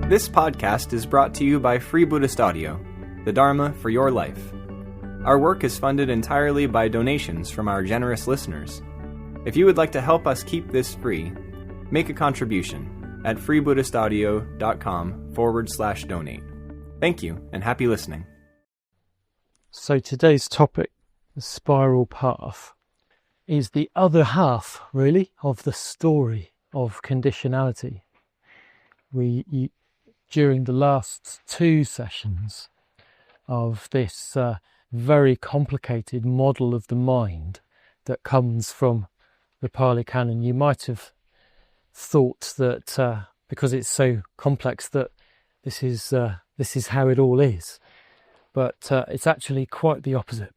This podcast is brought to you by Free Buddhist Audio, the Dharma for your life. Our work is funded entirely by donations from our generous listeners. If you would like to help us keep this free, make a contribution at freebuddhistaudio.com/donate. Thank you, and happy listening. So today's topic, the spiral path, is the other half, really, of the story of conditionality. During the last two sessions of this very complicated model of the mind that comes from the Pali Canon, you might have thought that because it's so complex that this is how it all is, but it's actually quite the opposite.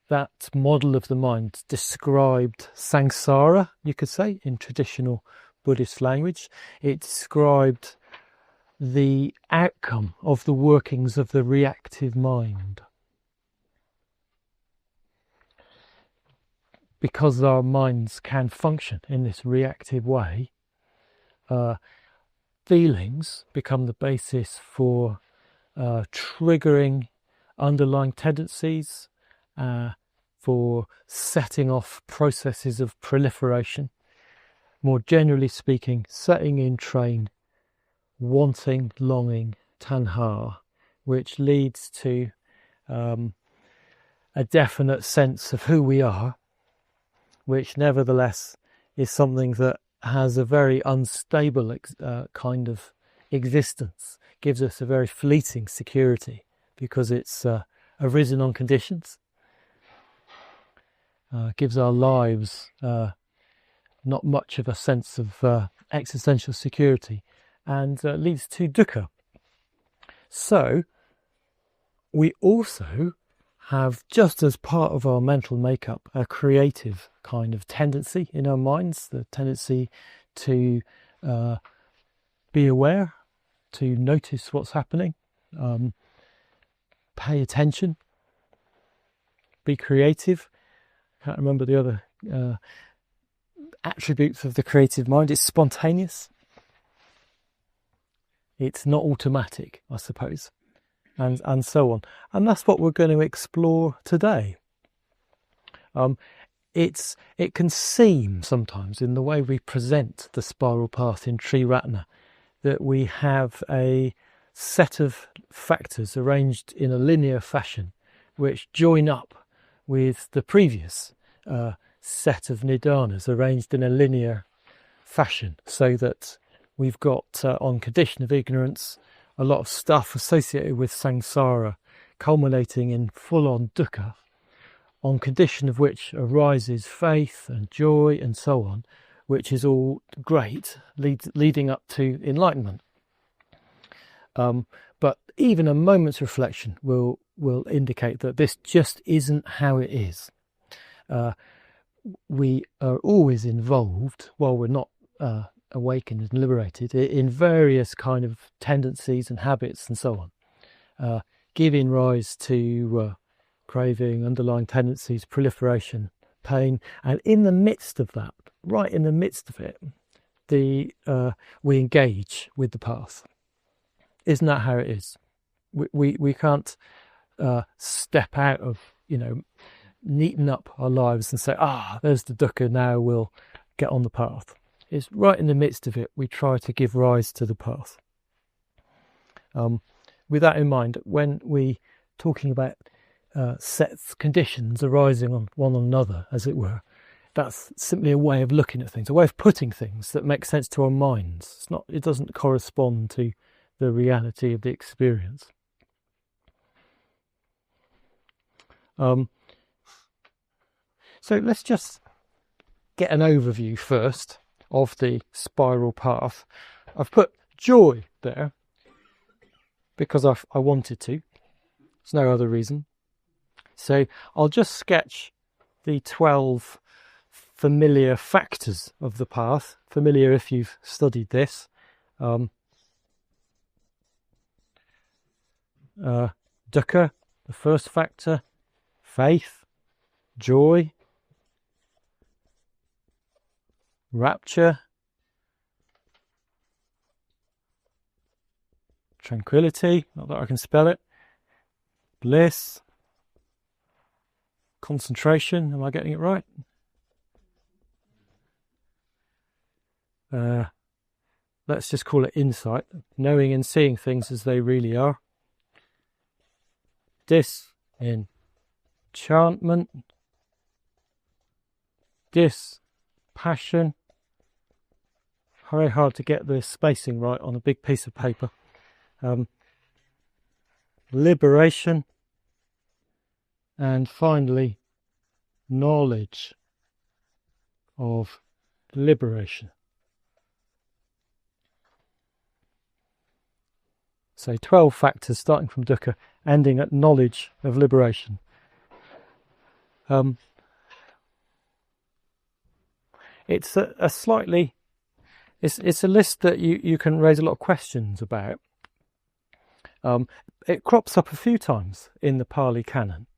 That model of the mind described samsara, you could say, in traditional Buddhist language. It described the outcome of the workings of the reactive mind. Because our minds can function in this reactive way, feelings become the basis for triggering underlying tendencies, for setting off processes of proliferation. More generally speaking, setting in train wanting, longing, tanha, which leads to a definite sense of who we are, which nevertheless is something that has a very unstable kind of existence, gives us a very fleeting security because it's arisen on conditions, gives our lives not much of a sense of existential security, and leads to dukkha. So we also have, just as part of our mental makeup, a creative kind of tendency in our minds, the tendency to be aware, to notice what's happening, pay attention, be creative. Can't remember the other attributes of the creative mind. It's spontaneous. It's not automatic, I suppose, and so on. And that's what we're going to explore today. It can seem sometimes, in the way we present the spiral path in Triratna, that we have a set of factors arranged in a linear fashion which join up with the previous set of nidanas arranged in a linear fashion, so that we've got, on condition of ignorance, a lot of stuff associated with samsara, culminating in full-on dukkha, on condition of which arises faith and joy and so on, which is all great, leading up to enlightenment. But even a moment's reflection will indicate that this just isn't how it is. We are always involved, while we're not awakened and liberated, in various kind of tendencies and habits and so on, giving rise to craving, underlying tendencies, proliferation, pain, and in the midst of that, right in the midst of it, we engage with the path. Isn't that how it is? We can't step out of, neaten up our lives and say, there's the dukkha, now we'll get on the path. It's right in the midst of it we try to give rise to the path. With that in mind, when we talking about sets, conditions arising on one another, as it were, that's simply a way of looking at things, a way of putting things that make sense to our minds. It doesn't correspond to the reality of the experience. So let's just get an overview first of the spiral path. I've put joy there because I wanted to. There's no other reason. So I'll just sketch the 12 familiar factors of the path. Familiar if you've studied this. Dukkha, the first factor, faith, joy, rapture, tranquility, not that I can spell it, bliss, concentration, am I getting it right? Let's just call it insight, knowing and seeing things as they really are. Disenchantment, dispassion. Very hard to get the spacing right on a big piece of paper. Liberation, and finally knowledge of liberation. So 12 factors starting from dukkha, ending at knowledge of liberation. It's a slightly, it's a list that you can raise a lot of questions about. It crops up a few times in the Pali Canon,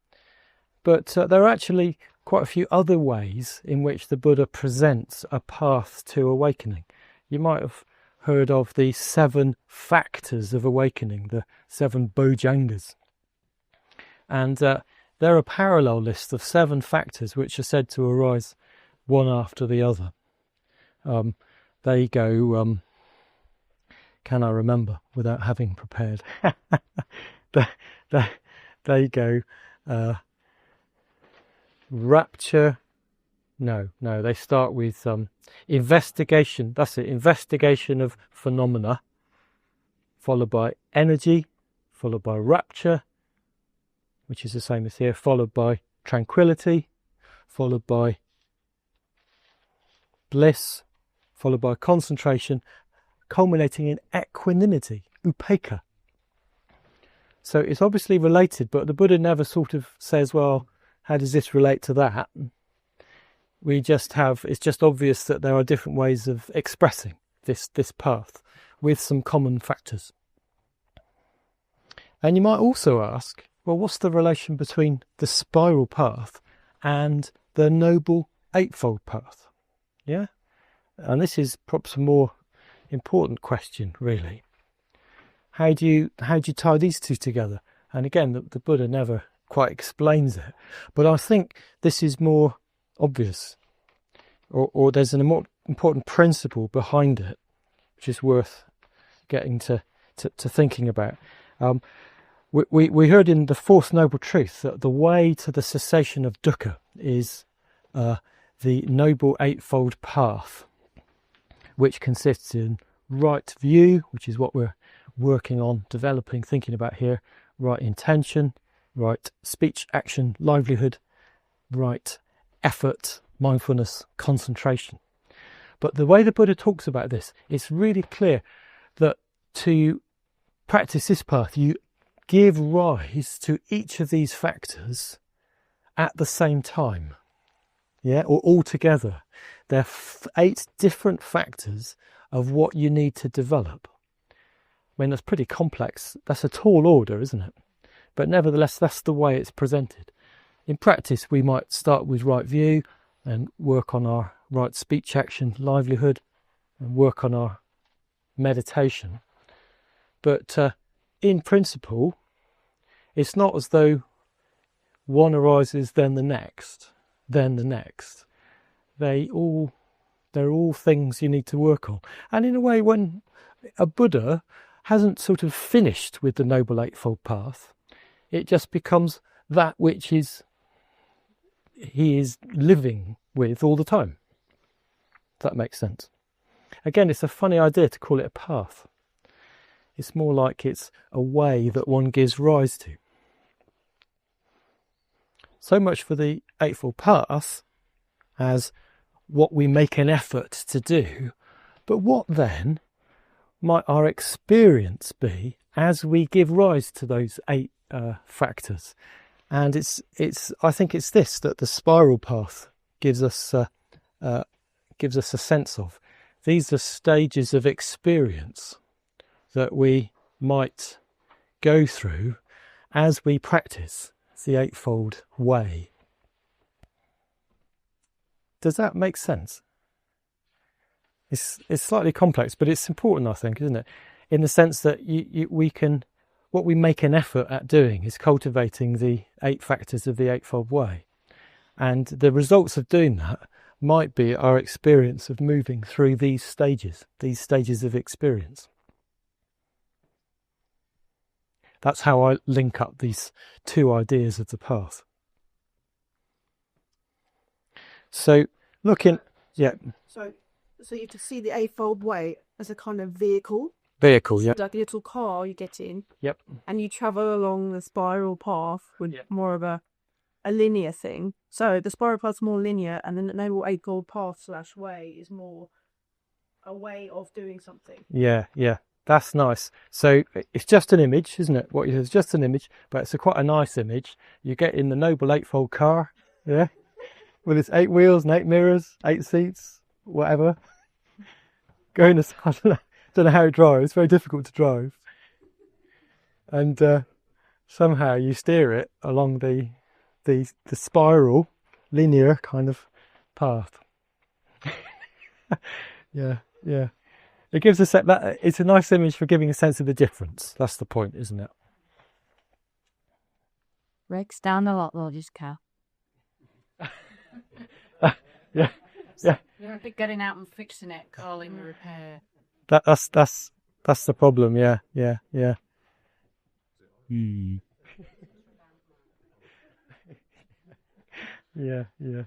but there are actually quite a few other ways in which the Buddha presents a path to awakening. You might have heard of the 7 factors of awakening, the 7 Bojjhangas. And they're a parallel list of 7 factors which are said to arise one after the other. They go, can I remember without having prepared? they go, rapture. No, they start with investigation. That's it, investigation of phenomena, followed by energy, followed by rapture, which is the same as here, followed by tranquility, followed by bliss, followed by concentration, culminating in equanimity, upekkha. So it's obviously related, but the Buddha never sort of says, well, how does this relate to that? It's just obvious that there are different ways of expressing this path with some common factors. And you might also ask, well, what's the relation between the spiral path and the Noble Eightfold Path? Yeah? And this is perhaps a more important question, really. How do you tie these two together? And again, the Buddha never quite explains it, but I think this is more obvious, or there's an more important principle behind it, which is worth getting to thinking about. We heard in the Fourth Noble Truth that the way to the cessation of dukkha is the Noble Eightfold Path, which consists in right view, which is what we're working on, developing, thinking about here, right intention, right speech, action, livelihood, right effort, mindfulness, concentration. But the way the Buddha talks about this, it's really clear that to practice this path, you give rise to each of these factors at the same time, yeah, or all together. There are 8 different factors of what you need to develop. I mean, that's pretty complex. That's a tall order, isn't it? But nevertheless, that's the way it's presented. In practice, we might start with right view and work on our right speech, action, livelihood, and work on our meditation. But in principle, it's not as though one arises, then the next, then the next. They're all things you need to work on. And in a way, when a Buddha hasn't sort of finished with the Noble Eightfold Path, it just becomes that which he is living with all the time. If that makes sense. Again, it's a funny idea to call it a path. It's more like it's a way that one gives rise to. So much for the Eightfold Path as what we make an effort to do. But what then might our experience be as we give rise to those 8 factors? And I think it's this that the spiral path gives us a sense of. These are stages of experience that we might go through as we practice the Eightfold Way. Does that make sense? It's slightly complex, but it's important, I think, isn't it? in the sense that what we make an effort at doing is cultivating the 8 factors of the Eightfold Way. And the results of doing that might be our experience of moving through these stages of experience. That's how I link up these 2 ideas of the path. So So you could see the Eightfold Way as a kind of vehicle. Vehicle, yeah. Like a little car you get in. Yep. And you travel along the spiral path with more of a linear thing. So the spiral path's more linear, and then the Noble Eightfold Path / way is more a way of doing something. Yeah. That's nice. So it's just an image, isn't it? What you is just an image, but it's quite a nice image. You get in the Noble Eightfold car, yeah, with its 8 wheels and 8 mirrors, 8 seats, whatever. Going as I don't know how it drives. It's very difficult to drive, and somehow you steer it along the spiral, linear kind of path. Yeah. It gives that. It's a nice image for giving a sense of the difference. That's the point, isn't it? Breaks down a lot though, just Cal. Yeah. You're a bit getting out and fixing it, calling the repair. That's the problem. Yeah. Yeah.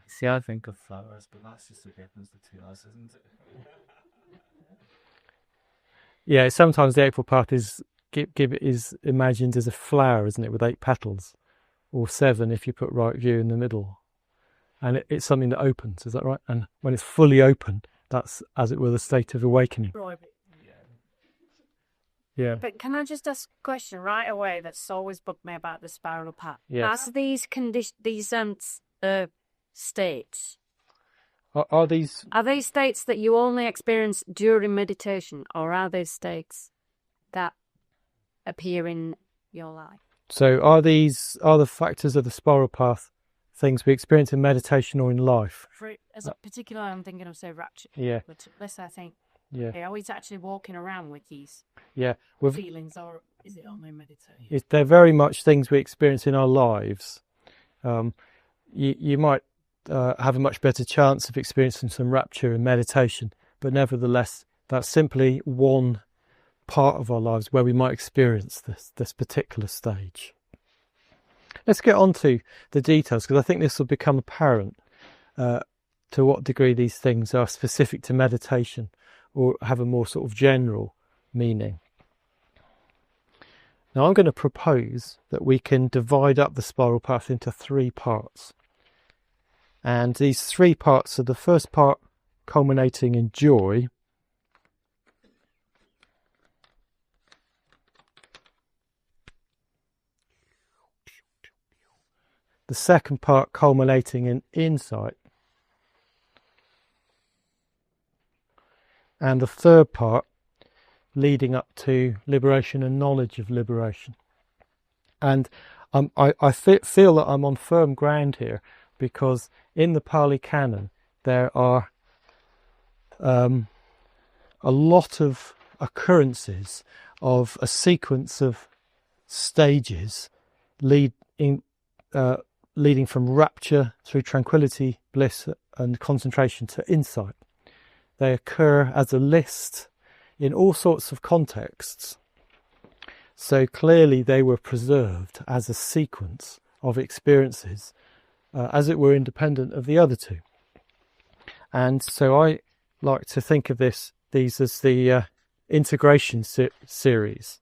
See, I think of flowers, but that's just the difference between us, isn't it? Yeah, sometimes the Eightfold Path is imagined as a flower, isn't it, with 8 petals, or 7 if you put right view in the middle, and it's something that opens. Is that right? And when it's fully open, that's, as it were, the state of awakening. Yeah. But can I just ask a question right away that's always bugged me about the spiral path? Yes. As these states, Are these states that you only experience during meditation, or are they states that appear in your life? So are the factors of the spiral path things we experience in meditation or in life? As a particular, I'm thinking of, say, rapture. Yeah. But let's I think, Yeah. are we actually walking around with these feelings, or is it only meditation? They're very much things we experience in our lives. You might have a much better chance of experiencing some rapture in meditation, but nevertheless, that's simply one part of our lives where we might experience this particular stage. Let's get on to the details, because I think this will become apparent to what degree these things are specific to meditation or have a more sort of general meaning. Now I'm going to propose that we can divide up the spiral path into 3 parts. And these 3 parts are the first part culminating in joy, the second part culminating in insight, and the third part leading up to liberation and knowledge of liberation. And I feel that I'm on firm ground here, because in the Pali Canon there are a lot of occurrences of a sequence of stages leading from rapture through tranquility, bliss and concentration to insight. They occur as a list in all sorts of contexts. So clearly they were preserved as a sequence of experiences, as it were, independent of the other 2. And so I like to think of these as the integration series.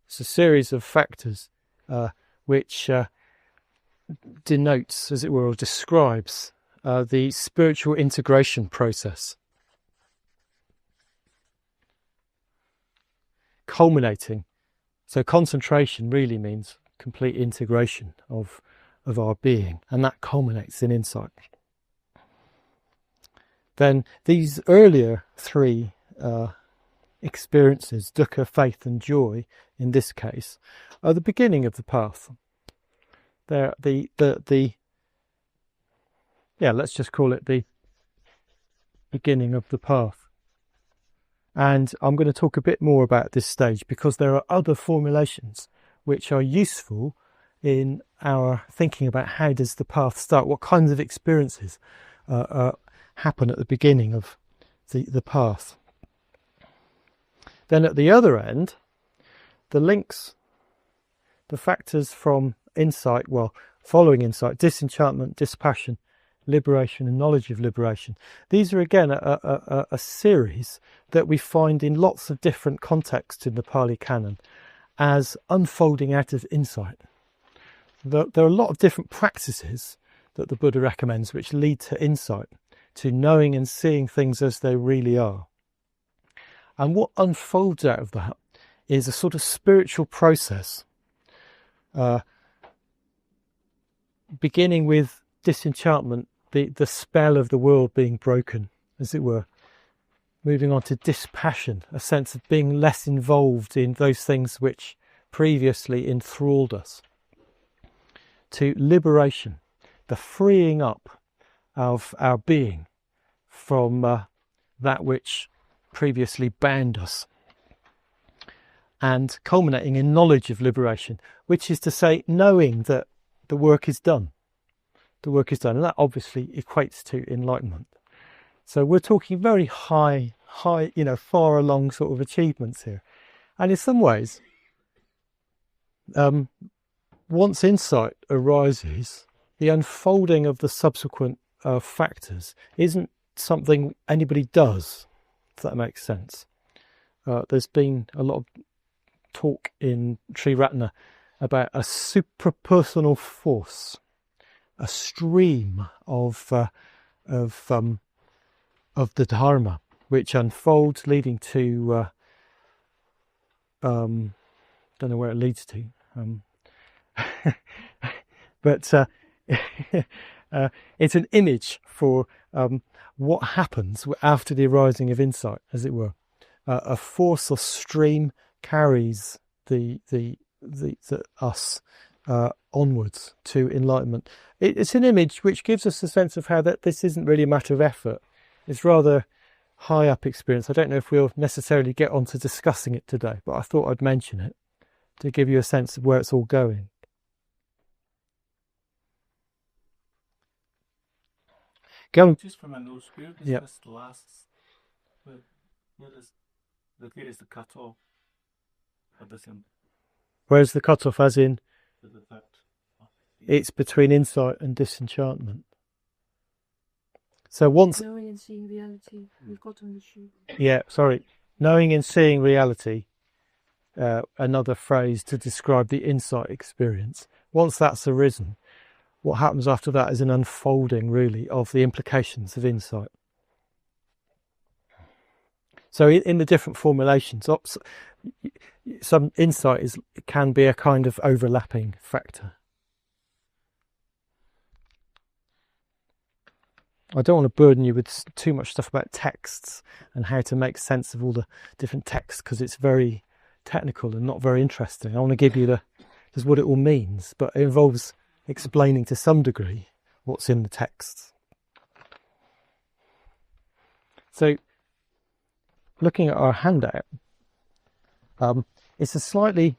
It's a series of factors which denotes, as it were, or describes the spiritual integration process, culminating. So concentration really means complete integration of our being, and that culminates in insight. Then these earlier 3 experiences, dukkha, faith and joy in this case, are the beginning of the path. They're let's just call it the beginning of the path. And I'm going to talk a bit more about this stage because there are other formulations which are useful in our thinking about how does the path start, what kinds of experiences happen at the beginning of the path. Then at the other end, the links, the factors from insight, well, following insight, disenchantment, dispassion, liberation and knowledge of liberation. These are again a series that we find in lots of different contexts in the Pali Canon as unfolding out of insight. There are a lot of different practices that the Buddha recommends which lead to insight, to knowing and seeing things as they really are. And what unfolds out of that is a sort of spiritual process, beginning with disenchantment, the spell of the world being broken, as it were. Moving on to dispassion, a sense of being less involved in those things which previously enthralled us. To liberation, the freeing up of our being from that which previously bound us. And culminating in knowledge of liberation, which is to say, knowing that the work is done. The work is done, and that obviously equates to enlightenment. So we're talking very high, far along sort of achievements here. And in some ways, once insight arises, the unfolding of the subsequent factors isn't something anybody does, if that makes sense. There's been a lot of talk in Triratna about a suprapersonal force, a stream of the Dharma, which unfolds, leading to don't know where it leads to, but it's an image for what happens after the arising of insight, as it were. A force or stream carries the us onwards to enlightenment. It's an image which gives us a sense of how that this isn't really a matter of effort. It's rather high up experience. I don't know if we'll necessarily get on to discussing it today, but I thought I'd mention it to give you a sense of where it's all going. Just from my nose, where does this last? Where is the cut off of this? Where's the cut off, as in? The fact. It's between insight and disenchantment. So once knowing and seeing reality, we've got to issue. Yeah, sorry. Knowing and seeing reality, another phrase to describe the insight experience. Once that's arisen, what happens after that is an unfolding, really, of the implications of insight. So in the different formulations, some insight can be a kind of overlapping factor. I don't want to burden you with too much stuff about texts and how to make sense of all the different texts, because it's very technical and not very interesting. I want to give you just what it all means, but it involves explaining to some degree what's in the texts. So, looking at our handout, it's a slightly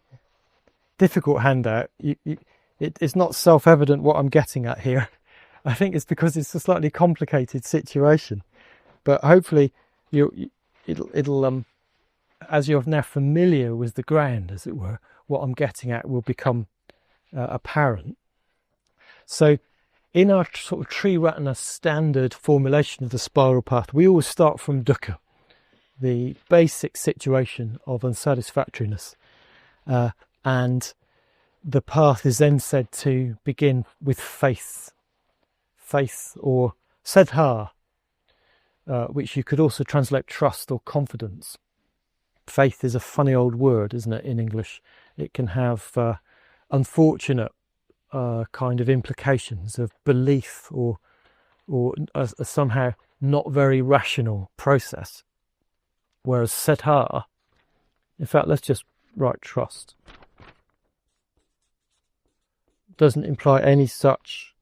difficult handout. It's not self-evident what I'm getting at here. I think it's because it's a slightly complicated situation, but hopefully it'll as you're now familiar with the ground, as it were, what I'm getting at will become apparent. So in our sort of Triratna standard formulation of the spiral path, we always start from dukkha, the basic situation of unsatisfactoriness, and the path is then said to begin with faith or saddha, which you could also translate trust or confidence. Faith is a funny old word, isn't it, in English? It can have unfortunate kind of implications of belief or a somehow not very rational process. Whereas saddha, in fact, let's just write trust, doesn't imply any such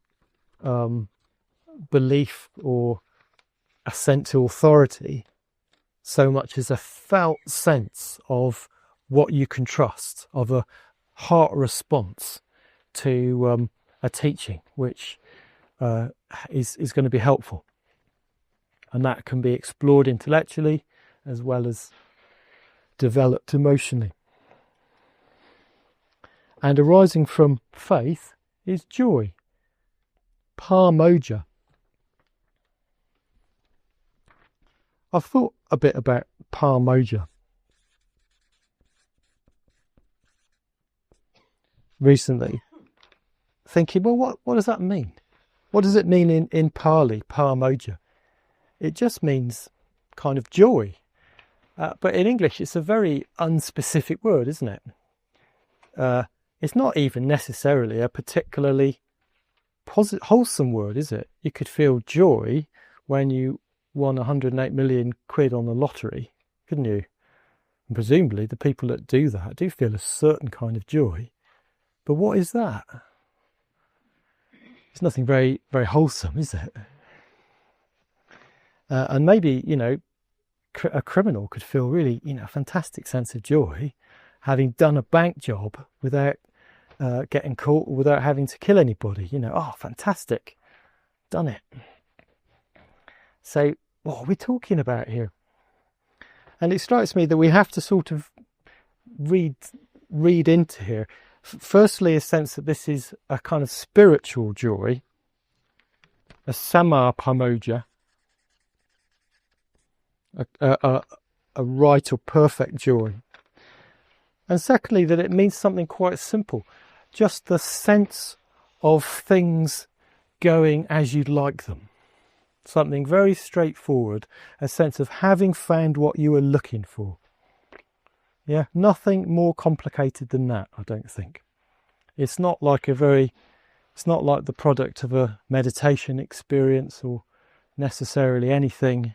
belief or assent to authority, so much as a felt sense of what you can trust, of a heart response to a teaching which is going to be helpful. And that can be explored intellectually as well as developed emotionally. And arising from faith is joy, parmoja. I've thought a bit about parmoja recently, thinking, well, what does that mean? What does it mean in Pali, parmoja? It just means kind of joy. But in English, it's a very unspecific word, isn't it? It's not even necessarily a particularly wholesome word, is it? You could feel joy when you won 108 million quid on the lottery, couldn't you? And presumably the people that do that do feel a certain kind of joy. But what is that? It's nothing very, very wholesome, is it? And maybe, a criminal could feel really, a fantastic sense of joy having done a bank job without getting caught, without having to kill anybody. Fantastic, done it. So what are we talking about here? And it strikes me that we have to sort of read into here. Firstly, a sense that this is a kind of spiritual joy, a samā-pamoja, a right or perfect joy. And secondly, that it means something quite simple, just the sense of things going as you'd like them. Something very straightforward, a sense of having found what you were looking for. Yeah, nothing more complicated than that, I don't think. It's not like the product of a meditation experience or necessarily anything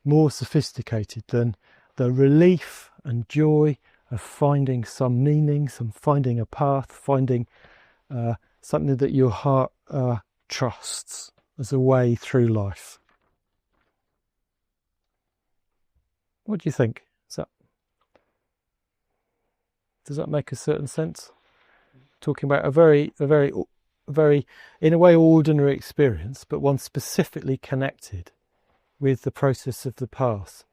more sophisticated than the relief and joy of finding some meaning, finding a path, finding something that your heart trusts as a way through life. What do you think? Does that make a certain sense? Talking about a very, in a way, ordinary experience, but one specifically connected with the process of the path.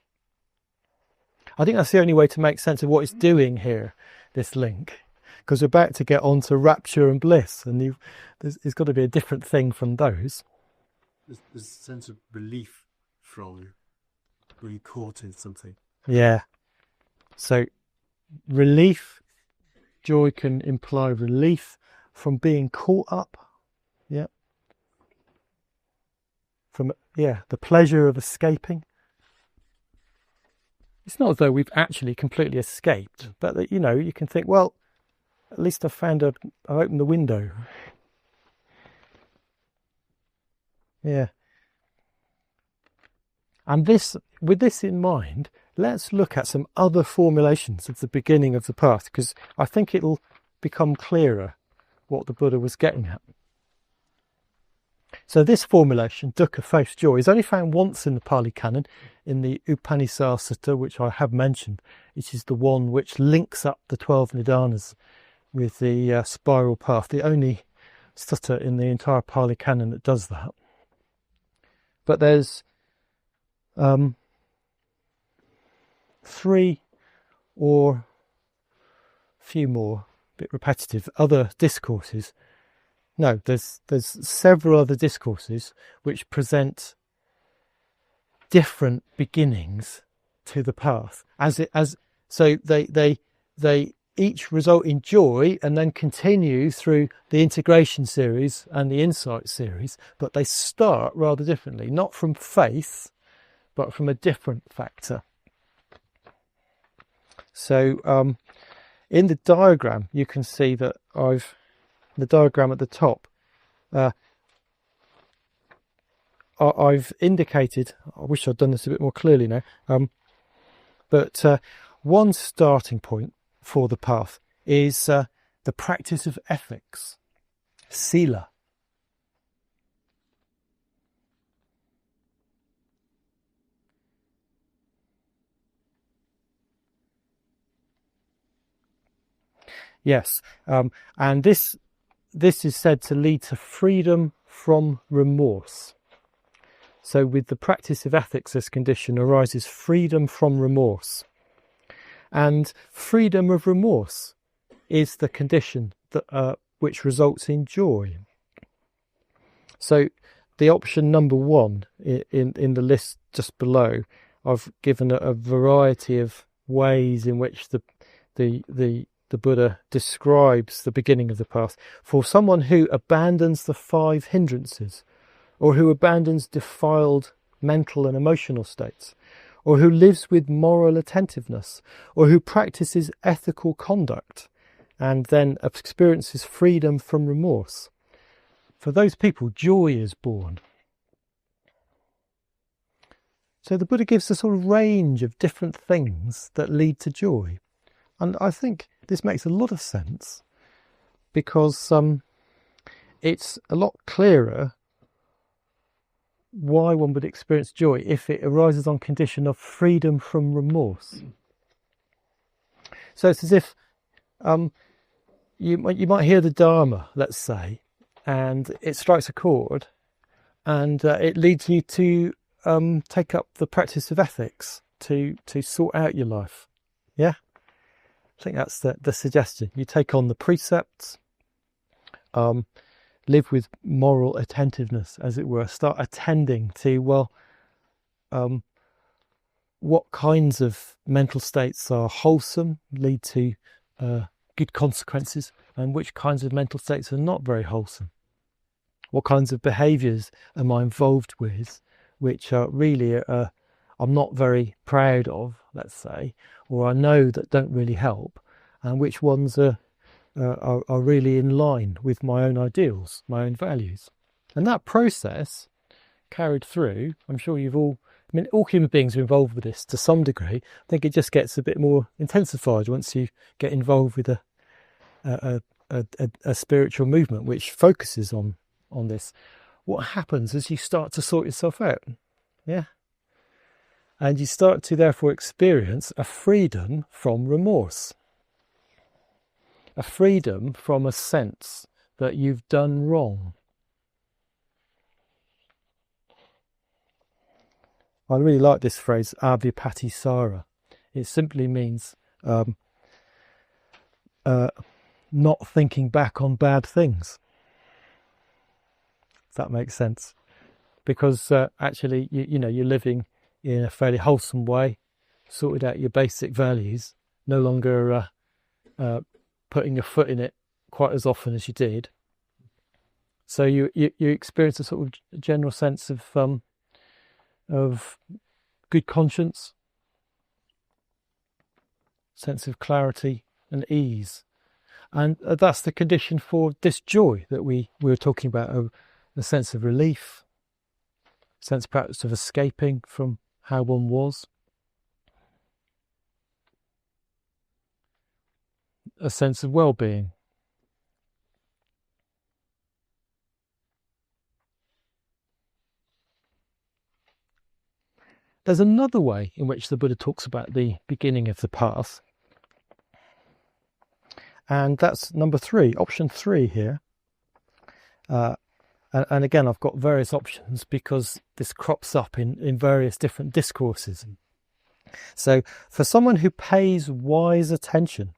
I think that's the only way to make sense of what it's doing here, this link, because we're about to get on to rapture and bliss, and there's got to be a different thing from those. There's a sense of relief from being caught in something. Yeah. So relief, joy can imply relief from being caught up. Yeah. From the pleasure of escaping. It's not as though we've actually completely escaped, but that you can think, well, at least I opened the window. Yeah. And with this in mind, let's look at some other formulations of the beginning of the path, because I think it'll become clearer what the Buddha was getting at. So this formulation, dukkha, faith, joy, is only found once in the Pali Canon, in the Upanishad Sutta, which I have mentioned, which is the one which links up the 12 Nidanas with the spiral path, the only sutta in the entire Pali Canon that does that. But there's 3 or few more, a bit repetitive, other discourses. No, there's several other discourses which present different beginnings to the path. So they each result in joy and then continue through the integration series and the insight series, but they start rather differently, not from faith, but from a different factor. So in the diagram, you can see that the diagram at the top, I've indicated, I wish I'd done this a bit more clearly now, but one starting point for the path is the practice of ethics, sila. Yes, and this is said to lead to freedom from remorse. So with the practice of ethics, this condition arises freedom from remorse. And freedom of remorse is the condition that, which results in joy. So the option number 1 in the list just below, I've given a variety of ways in which the Buddha describes the beginning of the path. For someone who abandons the 5 hindrances, or who abandons defiled mental and emotional states, or who lives with moral attentiveness, or who practices ethical conduct, and then experiences freedom from remorse. For those people, joy is born. So the Buddha gives a sort of range of different things that lead to joy. And I think this makes a lot of sense, because it's a lot clearer why one would experience joy if it arises on condition of freedom from remorse. So it's as if you might hear the Dharma, let's say, and it strikes a chord, and it leads you to take up the practice of ethics to sort out your life. Yeah, I think that's the suggestion. You take on the precepts, live with moral attentiveness, as it were. Start attending to, what kinds of mental states are wholesome, lead to good consequences, and which kinds of mental states are not very wholesome. What kinds of behaviours am I involved with, which are really I'm not very proud of, let's say, or I know that don't really help, and which ones are really in line with my own ideals, my own values. And that process carried through, I'm sure all human beings are involved with this to some degree. I think it just gets a bit more intensified once you get involved with a spiritual movement which focuses on this. What happens is you start to sort yourself out, yeah? And you start to therefore experience a freedom from remorse. A freedom from a sense that you've done wrong. I really like this phrase, avipattisara. It simply means not thinking back on bad things. If that makes sense. Because actually, you're living in a fairly wholesome way, sorted out your basic values, no longer putting your foot in it quite as often as you did. So you experience a sort of general sense of good conscience, sense of clarity and ease. And that's the condition for this joy that we were talking about, a sense of relief, sense perhaps of escaping from how one was, a sense of well-being. There's another way in which the Buddha talks about the beginning of the path, and that's number 3, option 3 here. And again, I've got various options because this crops up in various different discourses. So, for someone who pays wise attention,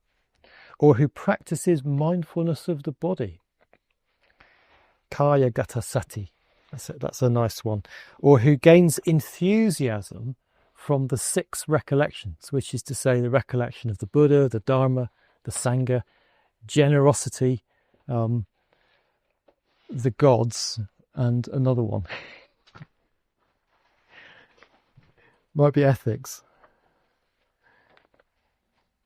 or who practices mindfulness of the body, kaya gata sati, that's a nice one, or who gains enthusiasm from the 6 recollections, which is to say the recollection of the Buddha, the Dharma, the Sangha, generosity, the gods, and another one. Might be ethics.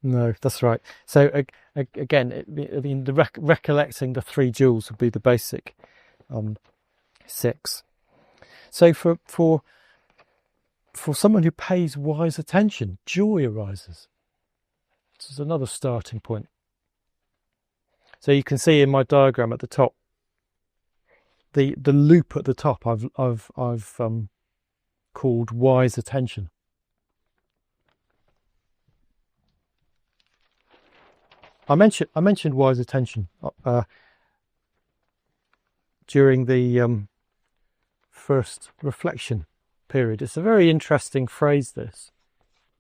No, that's right. So again, recollecting the 3 jewels would be the basic 6. So for someone who pays wise attention, joy arises. This is another starting point. So you can see in my diagram at the top, the loop at the top I've called wise attention. I mentioned wise attention during the first reflection period. It's a very interesting phrase, this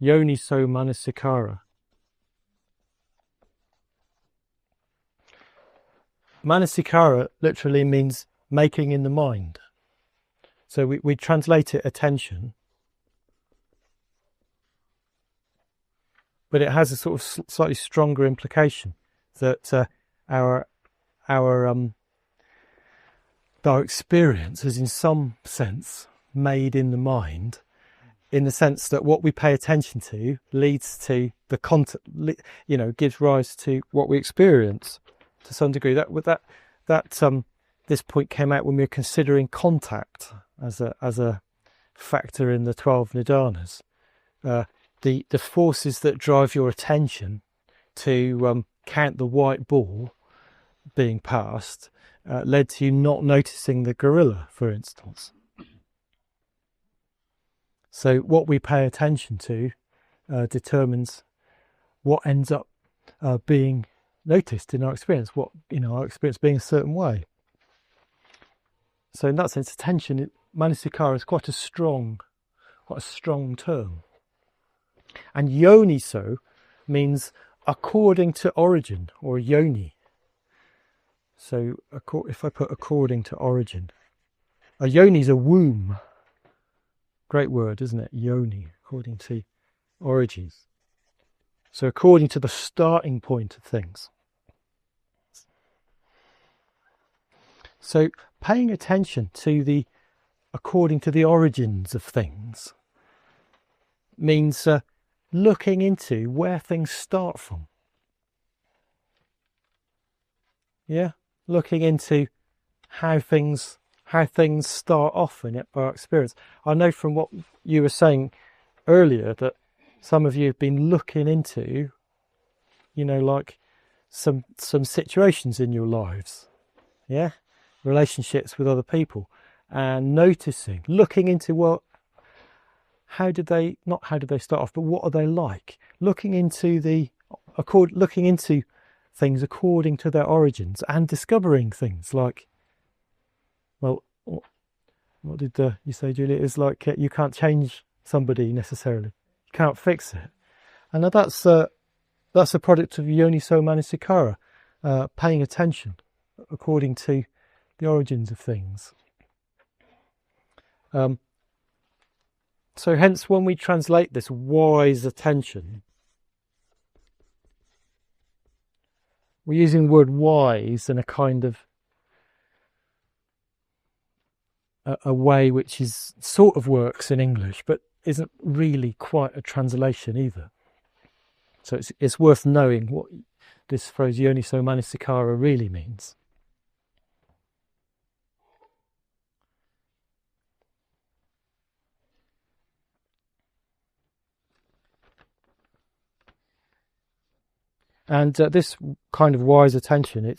yoniso manasikara. Manasikara literally means making in the mind. So we translate it attention, but it has a sort of slightly stronger implication that our experience is in some sense made in the mind, in the sense that what we pay attention to leads to the content, gives rise to what we experience to some degree. This point came out when we were considering contact as a factor in the 12 nidanas. The forces that drive your attention to count the white ball being passed led to you not noticing the gorilla, for instance. So what we pay attention to determines what ends up being noticed in our experience, our experience being a certain way. So in that sense, attention, manasikara, is quite a strong term. And yoniso means according to origin, or yoni. So if I put according to origin, a yoni is a womb. Great word, isn't it? Yoni, according to origins. So according to the starting point of things. So paying attention to according to the origins of things means looking into where things start from. Yeah, looking into how things start off in our experience. I know from what you were saying earlier that some of you have been looking into, like some situations in your lives, yeah, relationships with other people, and looking into how did they start off, but what are they like? Looking into things according to their origins, and discovering things like, well, what did you say, Julia? It's like you can't change somebody necessarily. You can't fix it. And that's a product of yoniso manasikara, paying attention according to the origins of things. So hence, when we translate this wise attention, we're using the word wise in a kind of a way which is sort of works in English, but isn't really quite a translation either. So it's worth knowing what this phrase yoniso manasikara really means. And this kind of wise attention,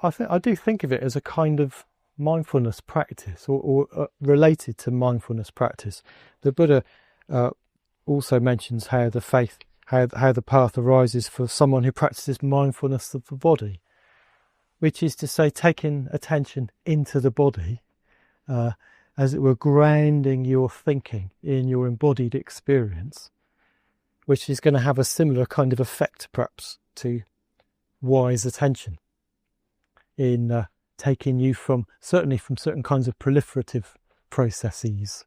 I do think of it as a kind of mindfulness practice, or related to mindfulness practice. The Buddha also mentions how the path arises for someone who practices mindfulness of the body, which is to say, taking attention into the body, as it were, grounding your thinking in your embodied experience, which is going to have a similar kind of effect, perhaps, to wise attention in taking you from certain kinds of proliferative processes.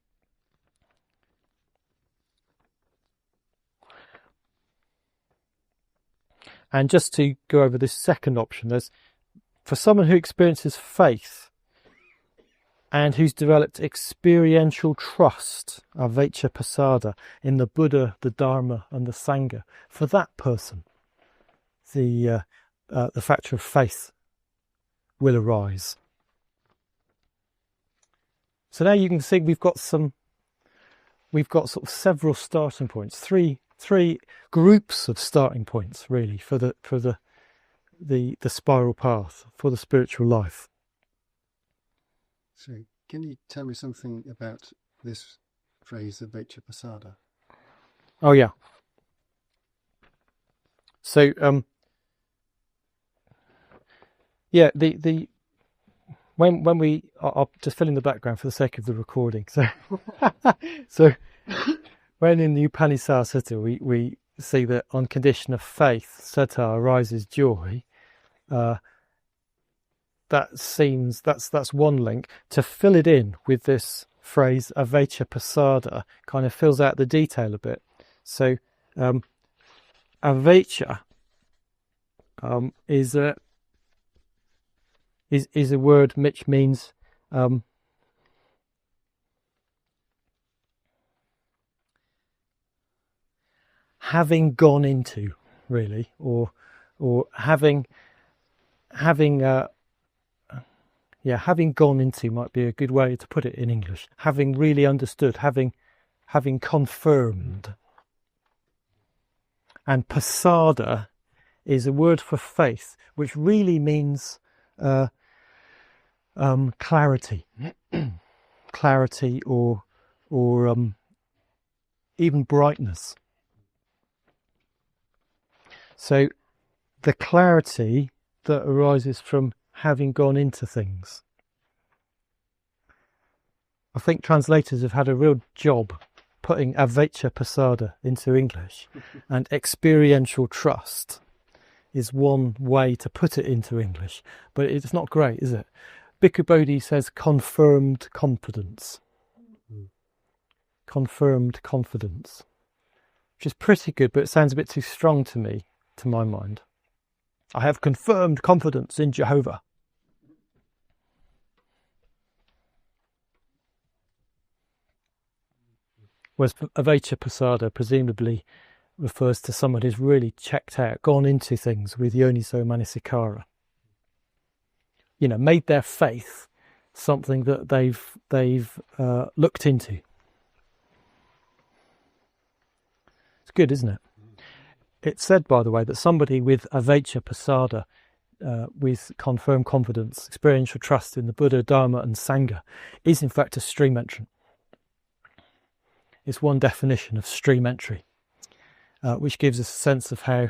And just to go over this second option, there's, for someone who experiences faith and who's developed experiential trust, avecca pasada, in the Buddha, the Dharma and the Sangha, for that person, the factor of faith will arise. So now you can see we've got sort of several starting points, three groups of starting points really for the spiral path, for the spiritual life. So can you tell me something about this phrase, avecca pasada? Oh yeah. So Yeah, the when we I'll just fill in the background for the sake of the recording. So so when in the Upanishad Sutta we see that on condition of faith, satta, arises joy. That's one link. To fill it in with this phrase avecca pasada kind of fills out the detail a bit. So avecca is a word which means having gone into, really, or having gone into might be a good way to put it in English. Having really understood, having confirmed. And pasada is a word for faith, which really means clarity, clarity, or even brightness. So the clarity that arises from having gone into things. I think translators have had a real job putting avecca pasada into English, and experiential trust is one way to put it into English, but it's not great, is it? Bhikkhu Bodhi says confirmed confidence. Confirmed confidence, which is pretty good, but it sounds a bit too strong to me, to my mind. I have confirmed confidence in Jehovah. Whereas avecca pasada presumably refers to someone who's really checked out, gone into things with yoniso manasikara. You know, made their faith something that they've looked into. It's good, isn't it? It's said, by the way, that somebody with avecca pasada, with confirmed confidence, experiential trust in the Buddha, Dharma and Sangha, is in fact a stream entrant. It's one definition of stream entry, which gives us a sense of how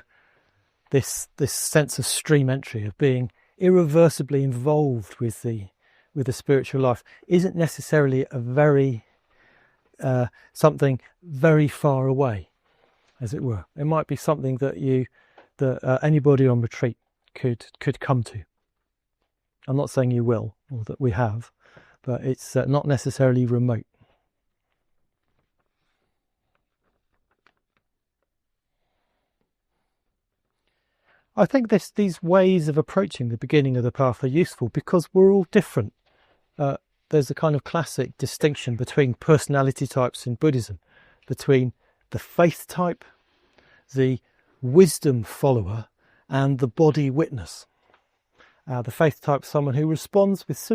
this sense of stream entry, of being irreversibly involved with the spiritual life, isn't necessarily a very something very far away, as it were. It might be something that anybody on retreat could come to. I'm not saying you will, or that we have, but it's not necessarily remote. I think these ways of approaching the beginning of the path are useful because we're all different. There's a kind of classic distinction between personality types in Buddhism, between the faith type, the wisdom follower, and the body witness. The faith type is someone who responds with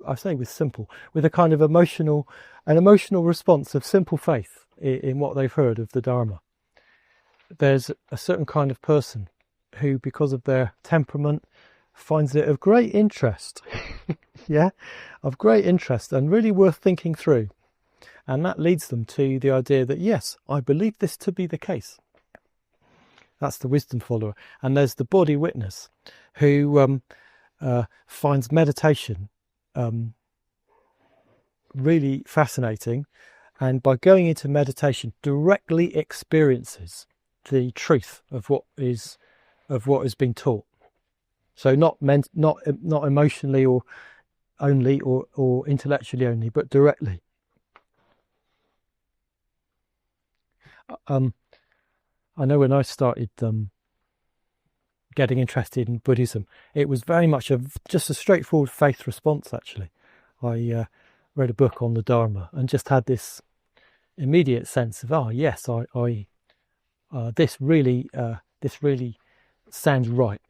a kind of emotional response of simple faith in what they've heard of the Dharma. There's a certain kind of person who, because of their temperament, finds it of great interest, of great interest and really worth thinking through. And that leads them to the idea that, yes, I believe this to be the case. That's the wisdom follower. And there's the body witness who finds meditation really fascinating, and by going into meditation directly experiences the truth of what has been taught. So not emotionally or only or intellectually only, but directly. I know when I started getting interested in Buddhism, it was very much just a straightforward faith response. Actually, I read a book on the Dharma and just had this immediate sense of, yes, this really sounds right.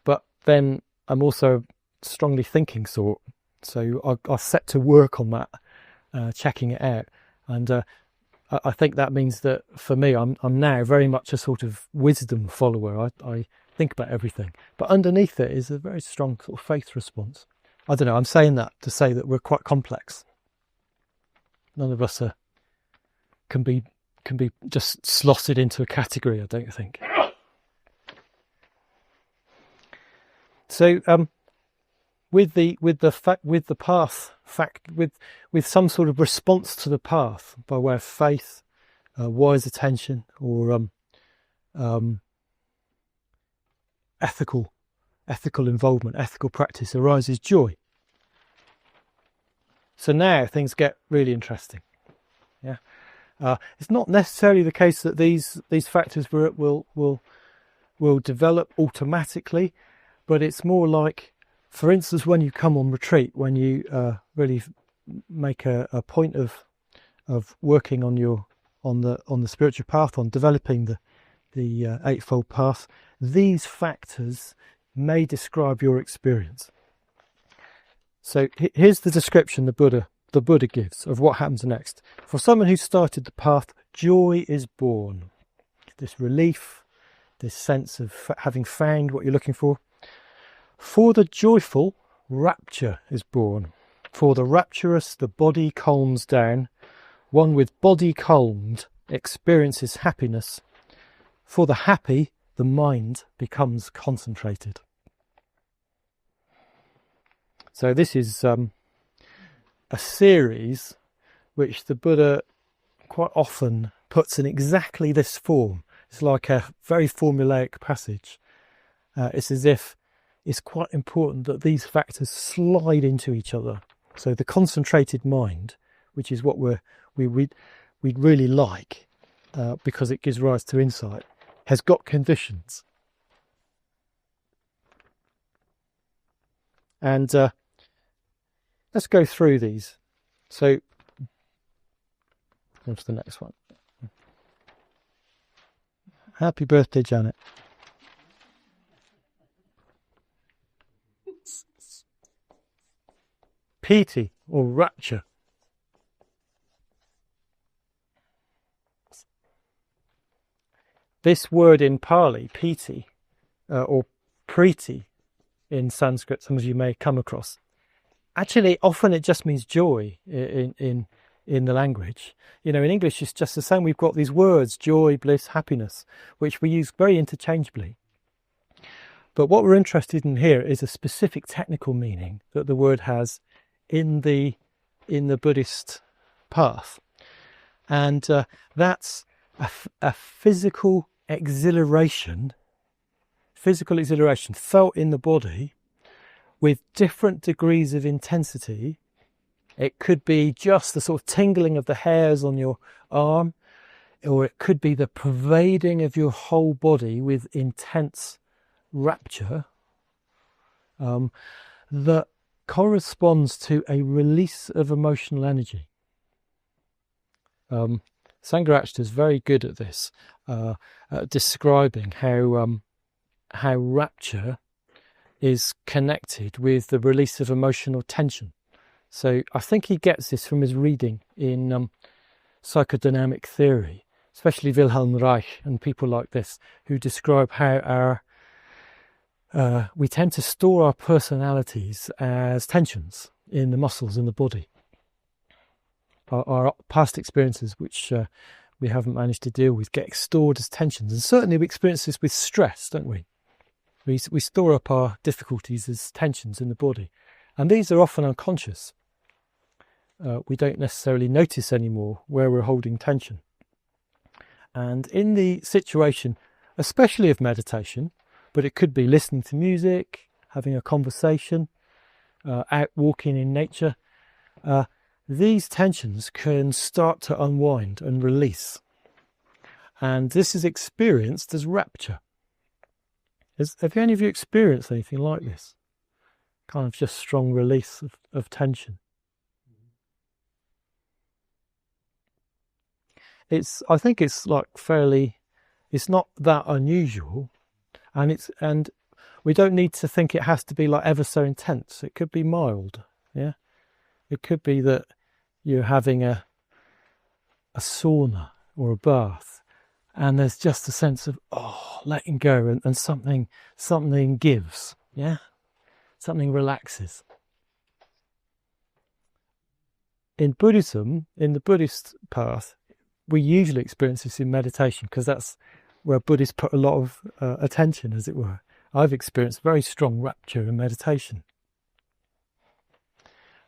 But then I'm also a strongly thinking sort, so I set to work on that, checking it out, and I think that means that for me, I'm now very much a sort of wisdom follower. I think about everything, but underneath it is a very strong sort of faith response. I don't know. I'm saying that to say that we're quite complex. None of us can be just slotted into a category, I don't think. So with the path with some sort of response to the path by way of faith, wise attention, or ethical involvement, ethical practice, arises joy. So now things get really interesting. Yeah, it's not necessarily the case that these factors will develop automatically, but it's more like, for instance, when you come on retreat, when you really make a point of working on the spiritual path, on developing the Eightfold Path, these factors may describe your experience. So here's the description the Buddha gives of what happens next. For someone who started the path, joy is born. This relief, this sense of having found what you're looking for. For the joyful, rapture is born. For the rapturous, the body calms down. One with body calmed experiences happiness. For the happy, the mind becomes concentrated. So this is a series which the Buddha quite often puts in exactly this form. It's like a very formulaic passage. It's as if it's quite important that these factors slide into each other. So the concentrated mind, which is what we'd really like, because it gives rise to insight, has got conditions. And let's go through these. So, on to the next one. Happy birthday, Janet. Piti, or rapture. This word in Pali, piti, or priti in Sanskrit, some of you may come across. Actually, often it just means joy in the language. You know, in English it's just the same. We've got these words, joy, bliss, happiness, which we use very interchangeably. But what we're interested in here is a specific technical meaning that the word has in the Buddhist path. And that's a physical exhilaration felt in the body with different degrees of intensity. It could be just the sort of tingling of the hairs on your arm, or it could be the pervading of your whole body with intense rapture that corresponds to a release of emotional energy. Sangharakshita is very good at this, describing how rapture is connected with the release of emotional tension. So I think he gets this from his reading in psychodynamic theory, especially Wilhelm Reich and people like this, who describe how we tend to store our personalities as tensions in the muscles in the body. Our past experiences, which we haven't managed to deal with, get stored as tensions. And certainly we experience this with stress, don't we? We store up our difficulties as tensions in the body. And these are often unconscious. We don't necessarily notice anymore where we're holding tension. And in the situation, especially of meditation, but it could be listening to music, having a conversation, out walking in nature, these tensions can start to unwind and release. And this is experienced as rapture. Have any of you experienced anything like this? Kind of just strong release of tension. I think it's like it's not that unusual, and we don't need to think it has to be like ever so intense. It could be mild, yeah. It could be that you're having a sauna or a bath, and there's just a sense of letting go, and something gives, yeah, something relaxes. In Buddhism, in the Buddhist path, we usually experience this in meditation because that's where Buddhists put a lot of attention, as it were. I've experienced very strong rapture in meditation.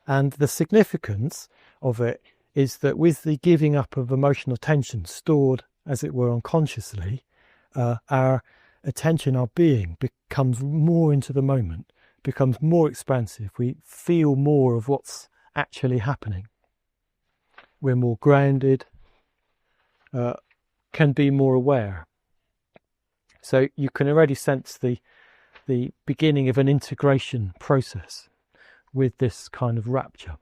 And the significance of it is that with the giving up of emotional tension stored, as it were, unconsciously, our attention, our being becomes more into the moment, becomes more expansive. We feel more of what's actually happening. We're more grounded, can be more aware. So you can already sense the beginning of an integration process with this kind of rapture.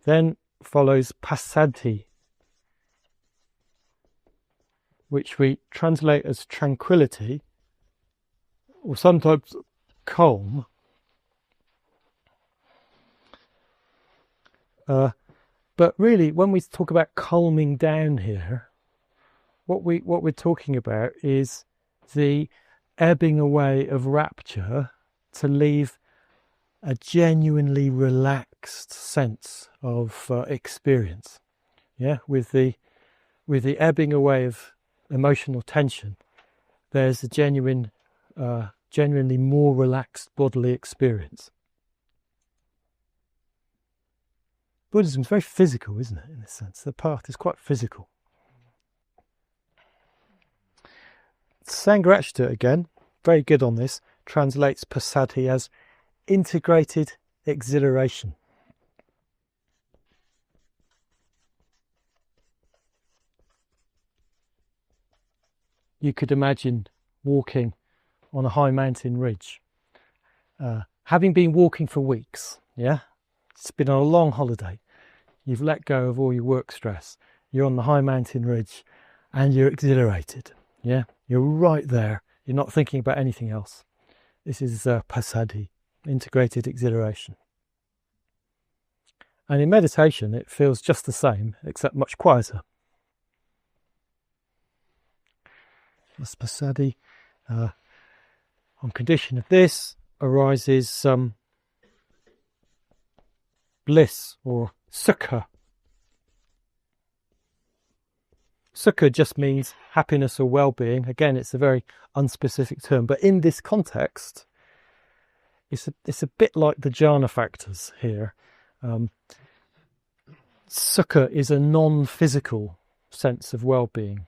Then follows passaddhi, which we translate as tranquility, or sometimes calm. But really, when we talk about calming down here, what we're talking about is the ebbing away of rapture to leave a genuinely relaxed sense of experience. Yeah, with the ebbing away of emotional tension, there's a genuinely more relaxed bodily experience. Buddhism is very physical, isn't it, in this sense? The path is quite physical. Sangharakshita, again, very good on this, translates passaddhi as integrated exhilaration. You could imagine walking on a high mountain ridge, having been walking for weeks, yeah? It's been on a long holiday. You've let go of all your work stress. You're on the high mountain ridge and you're exhilarated, yeah? You're right there. You're not thinking about anything else. This is passaddhi, integrated exhilaration. And in meditation, it feels just the same, except much quieter. That's passaddhi. On condition of this arises bliss or sukha. Sukha just means happiness or well-being. Again, it's a very unspecific term, but in this context, it's a bit like the jhana factors here. Sukha is a non-physical sense of well-being.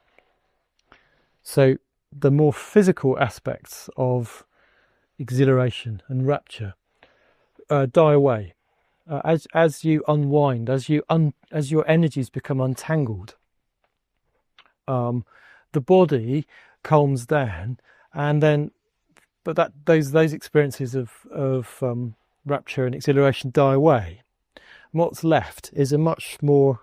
So the more physical aspects of exhilaration and rapture die away as you unwind, as your energies become untangled. The body calms down, and then, but those experiences of rapture and exhilaration die away. And what's left is a much more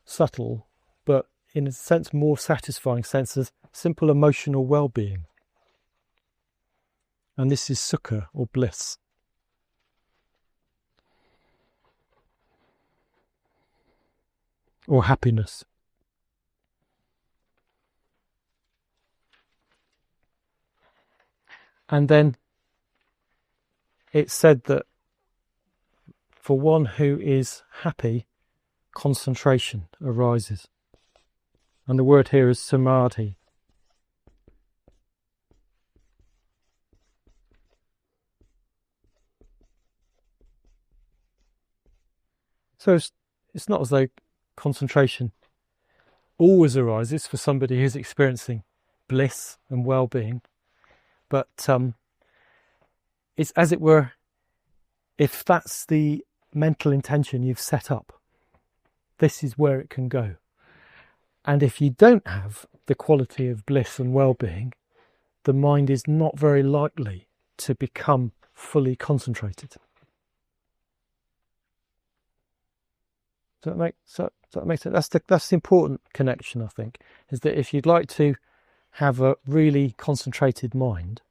subtle, but in a sense more satisfying sense of simple emotional well-being. And this is sukha or bliss. Or happiness. And then it's said that for one who is happy, concentration arises. And the word here is samadhi. So it's not as though concentration always arises for somebody who's experiencing bliss and well-being, but it's, as it were, if that's the mental intention you've set up, this is where it can go. And if you don't have the quality of bliss and well-being, the mind is not very likely to become fully concentrated. Does that make sense? That's the important connection, I think, is that if you'd like to have a really concentrated mind,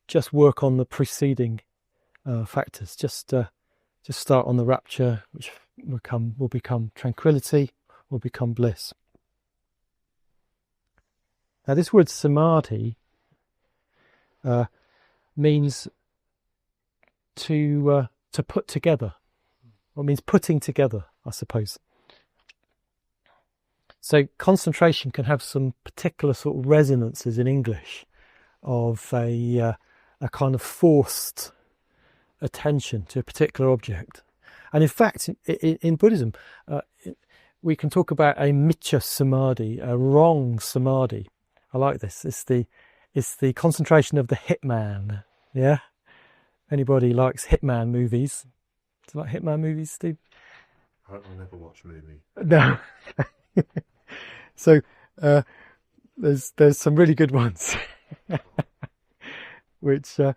just work on the preceding factors. Just start on the rapture, which will become tranquility, will become bliss. Now, this word samadhi means to put together. Well, it means putting together, I suppose. So concentration can have some particular sort of resonances in English of a kind of forced attention to a particular object. And in fact, in Buddhism, we can talk about a miccha samadhi, a wrong samadhi. I like this. It's the concentration of the hitman. Yeah? Anybody likes Hitman movies? Do you like Hitman movies, Steve? I'll never watch a movie. No. So there's some really good ones, which some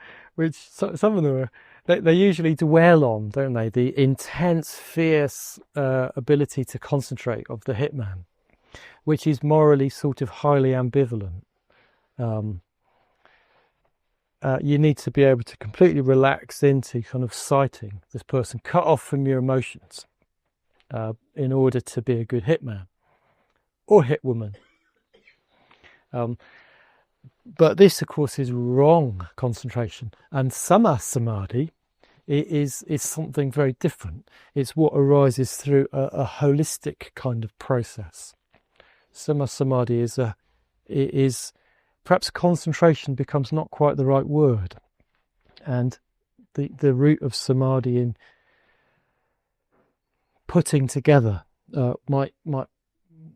of them they usually dwell on, don't they? The intense, fierce ability to concentrate of the hitman, which is morally sort of highly ambivalent. You need to be able to completely relax into kind of sighting this person, cut off from your emotions, in order to be a good hitman or hitwoman. But this, of course, is wrong concentration. And sama samadhi is something very different. It's what arises through a holistic kind of process. Sama samadhi is perhaps concentration becomes not quite the right word. And the root of samadhi in putting together might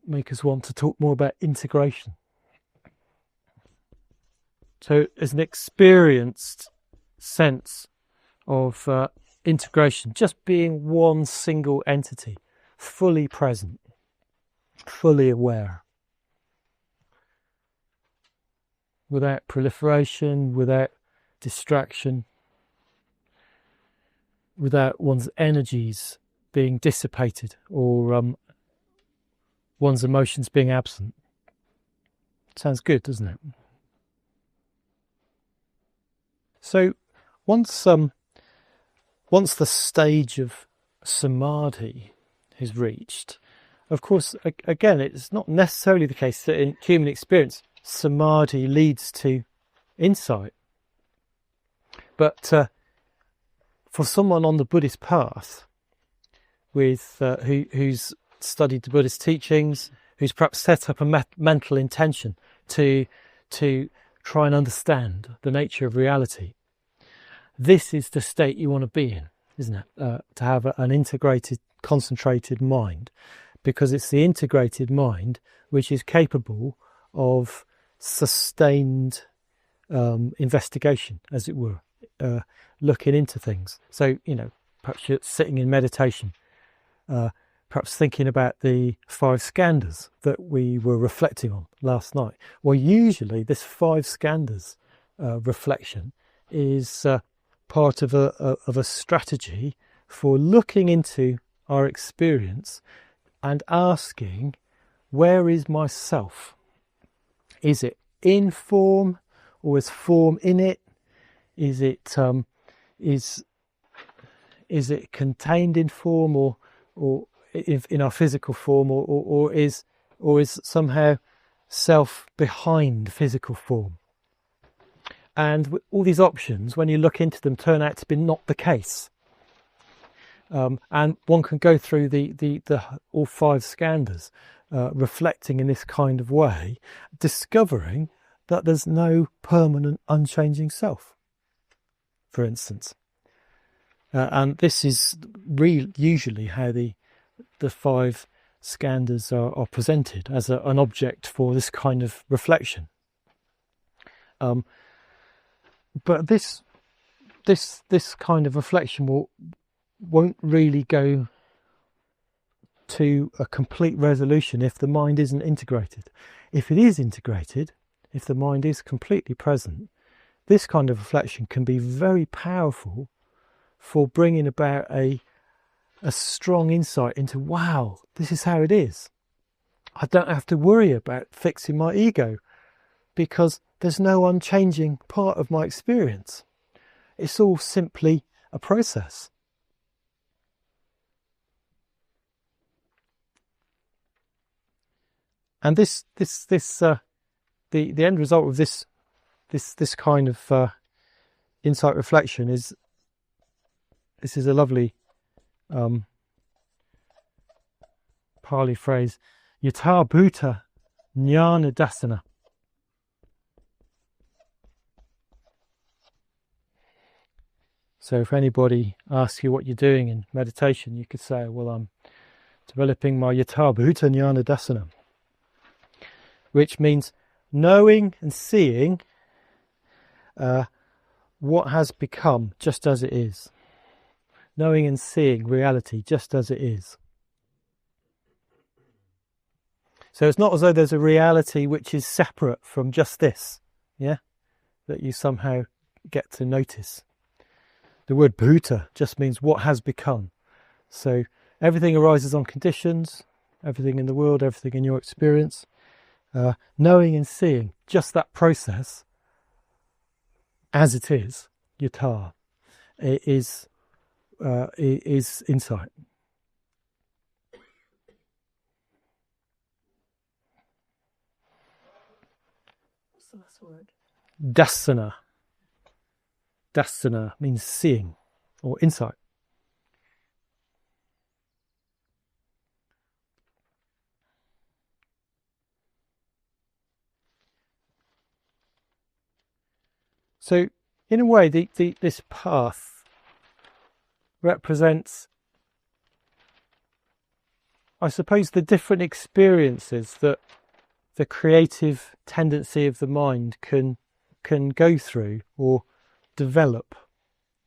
make us want to talk more about integration. So as an experienced sense of integration, just being one single entity, fully present, fully aware, without proliferation, without distraction, without one's energies being dissipated or one's emotions being absent. Sounds good, doesn't it? So once the stage of samadhi is reached, of course, again, it's not necessarily the case that in human experience samadhi leads to insight. But for someone on the Buddhist path, who's studied the Buddhist teachings, who's perhaps set up a mental intention to try and understand the nature of reality, this is the state you want to be in, isn't it? To have an integrated, concentrated mind, because it's the integrated mind which is capable of sustained investigation, as it were, looking into things. So, perhaps you're sitting in meditation, perhaps thinking about the 5 skandhas that we were reflecting on last night. Well, usually this 5 skandhas reflection is part of a strategy for looking into our experience and asking, where is myself? Is it in form, or is form in it? Is it is it contained in form, or in our physical form, or is somehow self behind physical form? And all these options, when you look into them, turn out to be not the case. And one can go through the all 5 skandhas, reflecting in this kind of way, discovering that there's no permanent, unchanging self, for instance. And this is usually how the 5 skandhas are presented as an object for this kind of reflection. But this kind of reflection won't really go to a complete resolution if the mind isn't integrated. If it is integrated, if the mind is completely present, this kind of reflection can be very powerful for bringing about a strong insight into, wow, this is how it is. I don't have to worry about fixing my ego, because there's no unchanging part of my experience. It's all simply a process. And the end result of this kind of insight reflection is, this is a lovely Pali phrase, Yata Bhuta Jnana Dasana. So if anybody asks you what you're doing in meditation, you could say, well, I'm developing my Yata Bhuta Jnana Dasana, which means knowing and seeing what has become just as it is. Knowing and seeing reality just as it is. So it's not as though there's a reality which is separate from just this, yeah, that you somehow get to notice. The word Bhuta just means what has become. So everything arises on conditions, everything in the world, everything in your experience. Knowing and seeing just that process as it is, yata, is insight. What's the last word? Dasana. Dasana means seeing or insight. So, in a way, this path represents, I suppose, the different experiences that the creative tendency of the mind can go through or develop.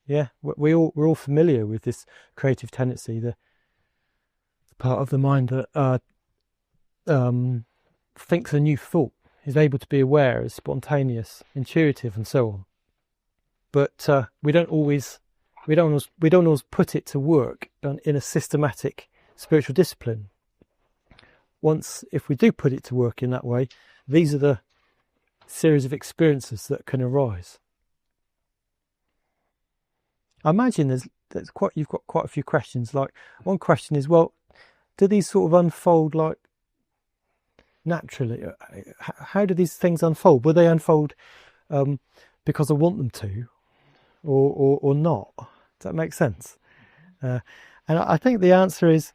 Yeah, we're all familiar with this creative tendency, the part of the mind that thinks a new thought, is able to be aware, is spontaneous, intuitive, and so on. But we don't always put it to work in a systematic spiritual discipline. Once, if we do put it to work in that way, these are the series of experiences that can arise. I imagine you've got quite a few questions. Like, one question is, well, do these sort of unfold like naturally? How do these things unfold? Will they unfold because I want them to, or not? Does that make sense? And I think the answer is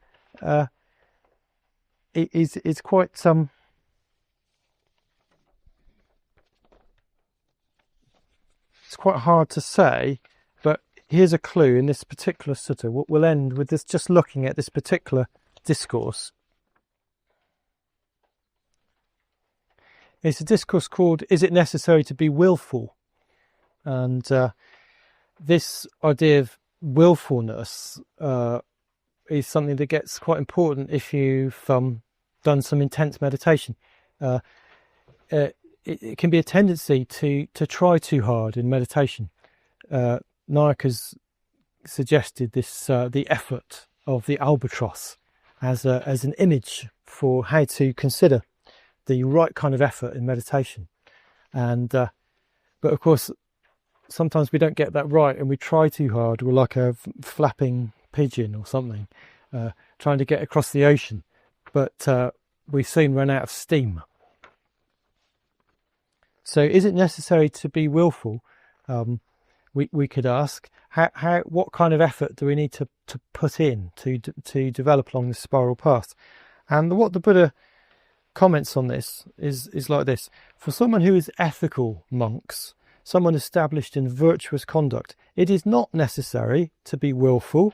it's quite it's quite hard to say. But here's a clue in this particular sutta. We'll end with this, just looking at this particular discourse. It's a discourse called "Is it necessary to be willful?" And this idea of willfulness is something that gets quite important if you've done some intense meditation. It can be a tendency to try too hard in meditation. Nayak has suggested this the effort of the albatross as an image for how to consider the right kind of effort in meditation. And but of course, sometimes we don't get that right, and we try too hard. We're like a flapping pigeon or something, trying to get across the ocean, but we soon run out of steam. So, is it necessary to be willful? We could ask, what kind of effort do we need to put in to develop along this spiral path? And what the Buddha comments on this is like this: for someone who is ethical monks, someone established in virtuous conduct, it is not necessary to be willful,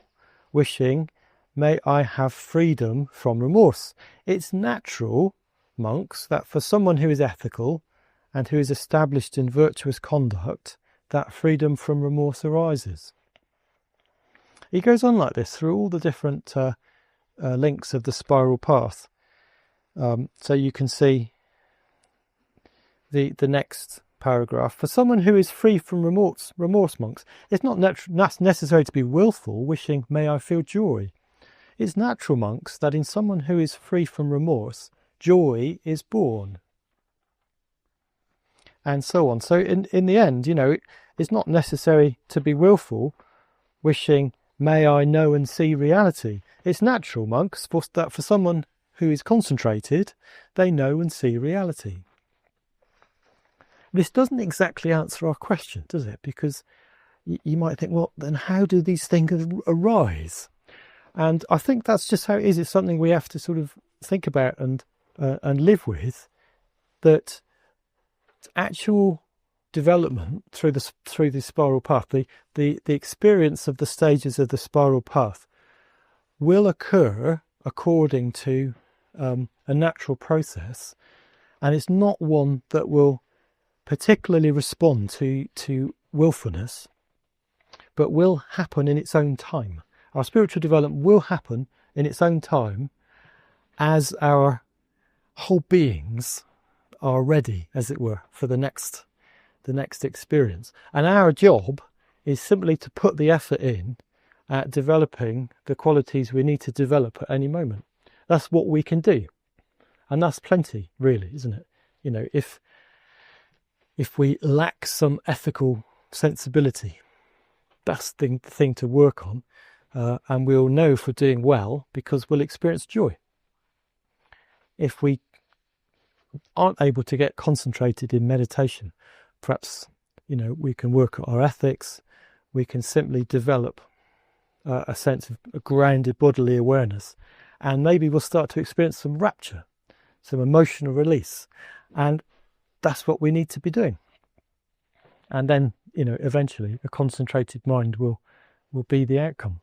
wishing, may I have freedom from remorse. It's natural, monks, that for someone who is ethical and who is established in virtuous conduct, that freedom from remorse arises. He goes on like this through all the different links of the spiral path. So you can see the next paragraph. For someone who is free from remorse, monks, it's not necessary to be willful, wishing, may I feel joy. It's natural, monks, that in someone who is free from remorse, joy is born. And so on. So in the end, it's not necessary to be willful, wishing, may I know and see reality. It's natural, monks, that for someone who is concentrated, they know and see reality. This doesn't exactly answer our question, does it? Because you might think, well, then how do these things arise? And I think that's just how it is. It's something we have to sort of think about and and live with, that actual development through the spiral path, the experience of the stages of the spiral path, will occur according to a natural process, and it's not one that will particularly respond to willfulness, but will happen in its own time. Our spiritual development will happen in its own time as our whole beings are ready, as it were, for the next experience. And our job is simply to put the effort in at developing the qualities we need to develop at any moment. That's what we can do, and that's plenty, really, isn't it? You know, if we lack some ethical sensibility, that's the thing to work on, and we'll know if we're doing well because we'll experience joy. If we aren't able to get concentrated in meditation, perhaps, you know, we can work at our ethics. We can simply develop a sense of a grounded bodily awareness, and maybe we'll start to experience some rapture, some emotional release, and that's what we need to be doing. And then, you know, eventually a concentrated mind will be the outcome.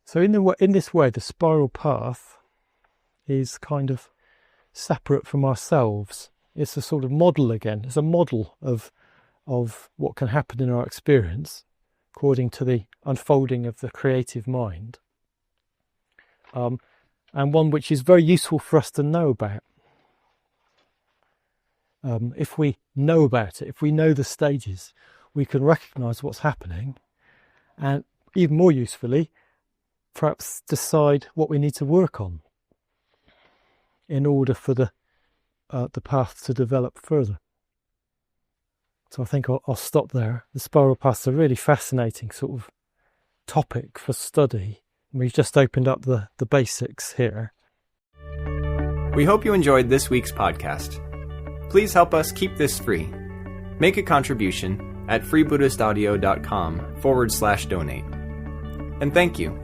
So in this way, the spiral path is kind of separate from ourselves. It's a sort of model again. It's a model of what can happen in our experience according to the unfolding of the creative mind, and one which is very useful for us to know about. If we know about it, if we know the stages, we can recognise what's happening, and even more usefully, perhaps decide what we need to work on in order for the path to develop further. So I think I'll stop there. The spiral path's a really fascinating sort of topic for study. We've just opened up the basics here. We hope you enjoyed this week's podcast. Please help us keep this free. Make a contribution at freebuddhistaudio.com/donate. And thank you